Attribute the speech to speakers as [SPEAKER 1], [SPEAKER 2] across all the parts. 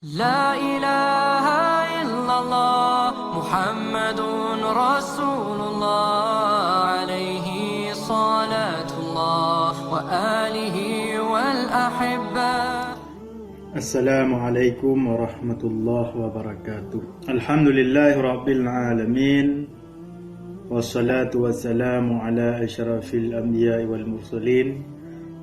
[SPEAKER 1] لا إله إلا الله محمد رسول الله عليه صلاة الله وآله والأحبة.
[SPEAKER 2] Assalamualaikum warahmatullahi wabarakatuh. Alhamdulillahi rabbil alamin. Wassalatu wassalamu ala asyrafil anbiya'i wal mursalin.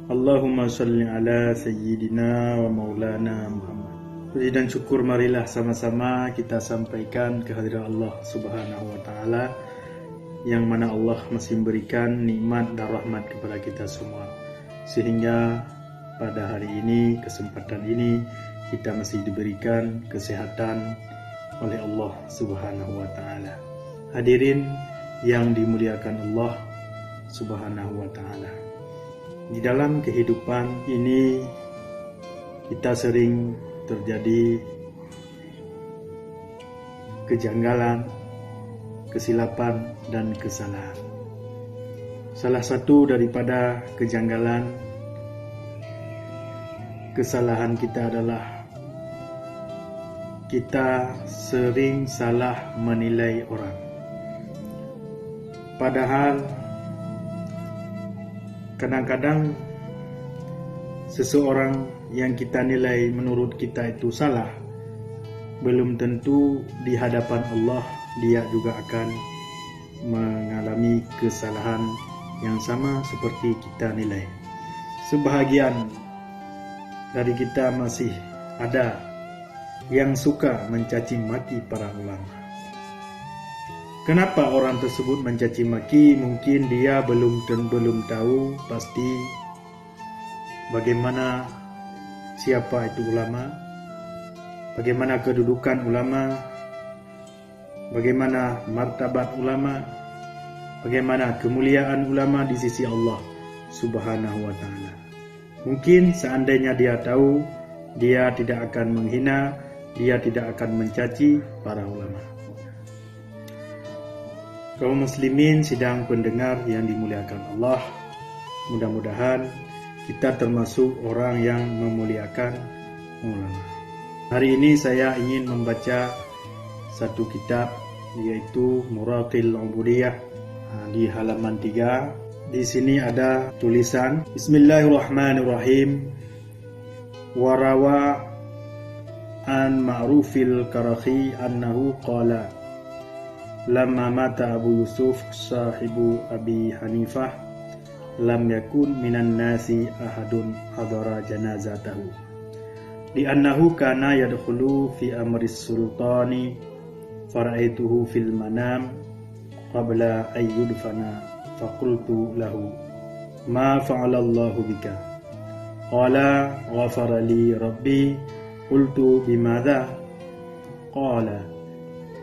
[SPEAKER 2] Allahumma salli ala sayyidina wa maulana Muhammad. Puji dan syukur marilah sama-sama kita sampaikan kehadiran Allah Subhanahu wa taala, yang mana Allah masih memberikan nikmat dan rahmat kepada kita semua, sehingga pada hari ini, kesempatan ini, kita masih diberikan kesehatan oleh Allah Subhanahu wa taala. Hadirin yang dimuliakan Allah Subhanahu wa taala. Di dalam kehidupan ini kita sering terjadi kejanggalan, kesilapan, dan kesalahan. Salah satu daripada kejanggalan, kesalahan kita adalah kita sering salah menilai orang. Padahal kadang-kadang seseorang yang kita nilai menurut kita itu salah, belum tentu di hadapan Allah dia juga akan mengalami kesalahan yang sama seperti kita nilai. Sebahagian dari kita masih ada yang suka mencaci maki para ulama. Kenapa orang tersebut mencaci maki? Mungkin dia belum tahu pasti bagaimana siapa itu ulama, bagaimana kedudukan ulama, bagaimana martabat ulama, bagaimana kemuliaan ulama di sisi Allah Subhanahu wa taala. Mungkin seandainya dia tahu, dia tidak akan menghina, dia tidak akan mencaci para ulama. Kaum muslimin sidang pendengar yang dimuliakan Allah, mudah-mudahan kita termasuk orang yang memuliakan ulama. Hari ini saya ingin membaca satu kitab, yaitu Muraqil Ubudiyah, di halaman 3. Di sini ada tulisan Bismillahirrahmanirrahim. Warawa an Ma'rufil Karakhi annahu qala lamma mata Abu Yusuf sahibu Abi Hanifah lam yakun minan nasi ahadun hadara janazatahu li'annahu kana yadkhulu fi amris sultani fara'aituhu fil manam qabla an yudfana faqultu lahu ma fa'ala Allahu bika qala ghafara li rabbi qultu bimadha qala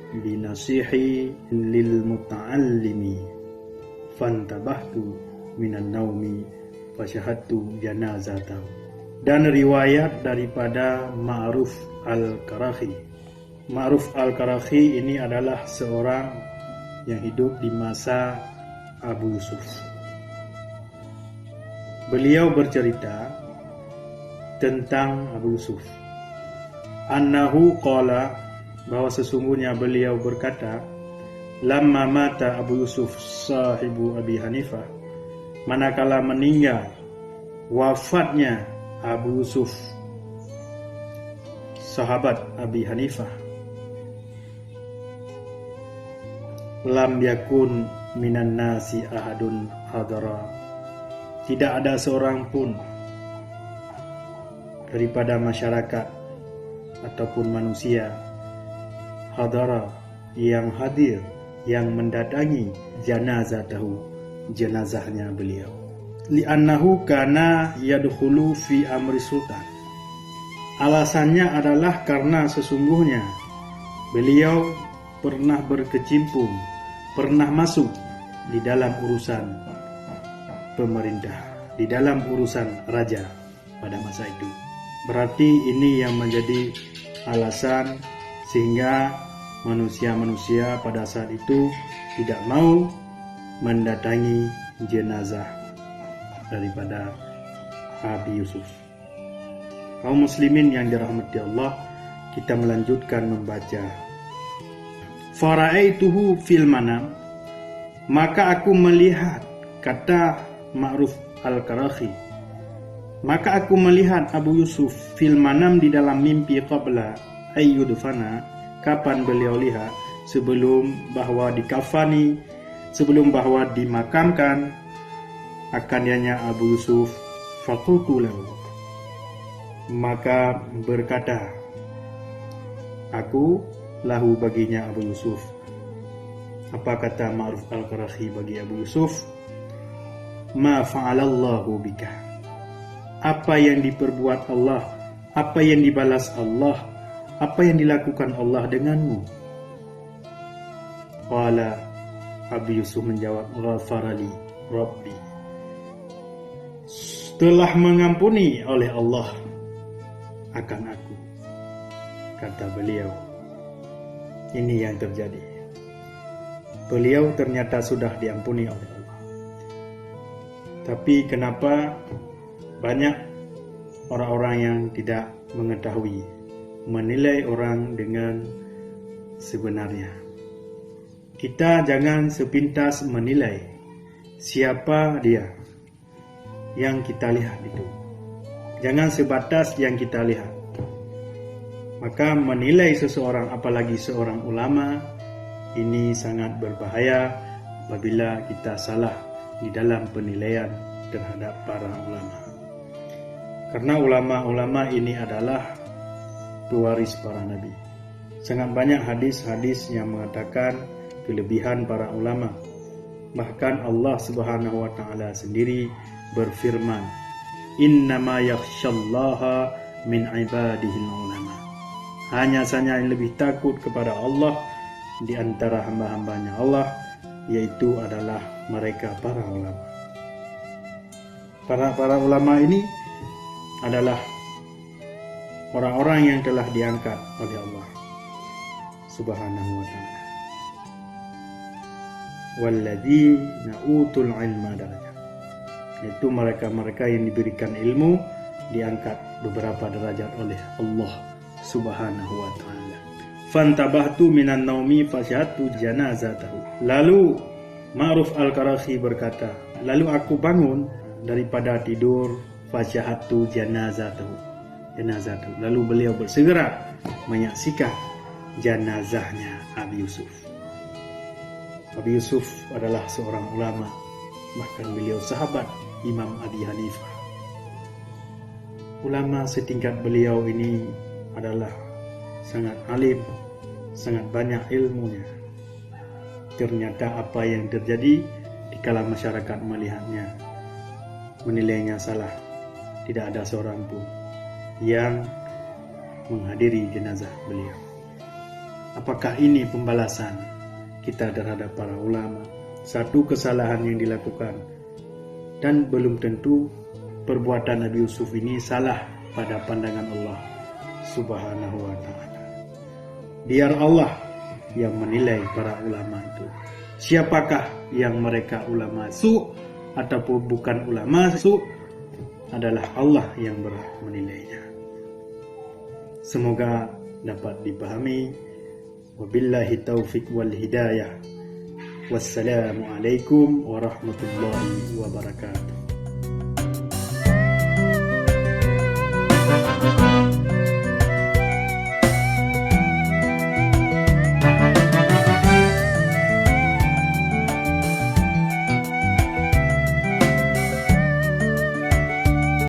[SPEAKER 2] binasihi lil muta'allimi fantabahtu minan naumi fasyahadtu janazatahu. Dan riwayat daripada Ma'ruf al-Karakhi. Ma'ruf al-Karakhi ini adalah seorang yang hidup di masa Abu Yusuf. Beliau bercerita tentang Abu Yusuf. Annahu qala, bahwa sesungguhnya beliau berkata, lamma mata Abu Yusuf sahibu Abi Hanifah, manakala meninggal, wafatnya Abu Yusuf sahabat Abi Hanifah, lam yakun minan nasi ahadun hadara, tidak ada seorang pun daripada masyarakat ataupun manusia hadara yang hadir, yang mendatangi janazatahu, jenazahnya beliau. Li'annahu kana yadkhulu fi amri sultan. Alasannya adalah karena sesungguhnya beliau pernah berkecimpung, pernah masuk di dalam urusan pemerintah, di dalam urusan raja pada masa itu. Berarti ini yang menjadi alasan sehingga manusia-manusia pada saat itu tidak mau mendatangi jenazah daripada Abi Yusuf. Kaum muslimin yang dirahmati Allah, kita melanjutkan membaca. Fara'aituhu fil manam, maka aku melihat, kata Ma'ruf Al-Qarafy, maka aku melihat Abu Yusuf fil manam di dalam mimpi qabla ayyudfana, kapan beliau lihat sebelum bahwa dikafani, sebelum bahwa dimakamkan akan dianya Abu Yusuf. Faqultu lahu, maka berkata aku lahu baginya Abu Yusuf. Apa kata Ma'ruf Al-Qarafy bagi Abu Yusuf? Ma fa'alallahu bika, apa yang diperbuat Allah, apa yang dibalas Allah, apa yang dilakukan Allah denganmu? Qala, Abu Yusuf menjawab, ghafarali Rabbi, telah mengampuni oleh Allah akan aku. Kata beliau, ini yang terjadi. Beliau ternyata sudah diampuni oleh Allah. Tapi kenapa banyak orang-orang yang tidak mengetahui, menilai orang dengan sebenarnya? Kita jangan sepintas menilai siapa dia yang kita lihat itu. Jangan sebatas yang kita lihat. Maka menilai seseorang, apalagi seorang ulama, ini sangat berbahaya apabila kita salah di dalam penilaian terhadap para ulama. Karena ulama-ulama ini adalah pewaris para nabi. Sangat banyak hadis-hadis yang mengatakan kelebihan para ulama. Bahkan Allah Subhanahu wa taala sendiri berfirman, innama yakhsyallaha min ibadihil ulama. Hanya saja yang lebih takut kepada Allah di antara hamba-hambanya Allah, yaitu adalah mereka para ulama. Para ulama ini adalah orang-orang yang telah diangkat oleh Allah Subhanahu wa taala. Walladzina utul ilma darajat, yaitu mereka-mereka yang diberikan ilmu diangkat beberapa derajat oleh Allah Subhanahu wa taala. Fantabahtu minan naumi fasyahadtu janazatahu. Lalu Ma'ruf Al-Qarafy berkata, lalu aku bangun daripada tidur, fasyahadtu janazatahu. Lalu beliau bersegera menyaksikan jenazahnya Abi Yusuf. Abi Yusuf adalah seorang ulama, bahkan beliau sahabat Imam Abi Hanifah. Ulama setingkat beliau ini adalah sangat alim, sangat banyak ilmunya. Ternyata apa yang terjadi di kala masyarakat melihatnya, menilainya salah. Tidak ada seorang pun yang menghadiri jenazah beliau. Apakah ini pembalasan kita terhadap para ulama? Satu kesalahan yang dilakukan, dan belum tentu perbuatan Nabi Yusuf ini salah pada pandangan Allah Subhanahu wa ta'ala. Biar Allah yang menilai para ulama itu. Siapakah yang mereka ulama su ataupun bukan ulama su, adalah Allah yang berhak menilainya. Semoga dapat dipahami. Wabillahi taufiq wal hidayah. Wassalamualaikum warahmatullahi wabarakatuh.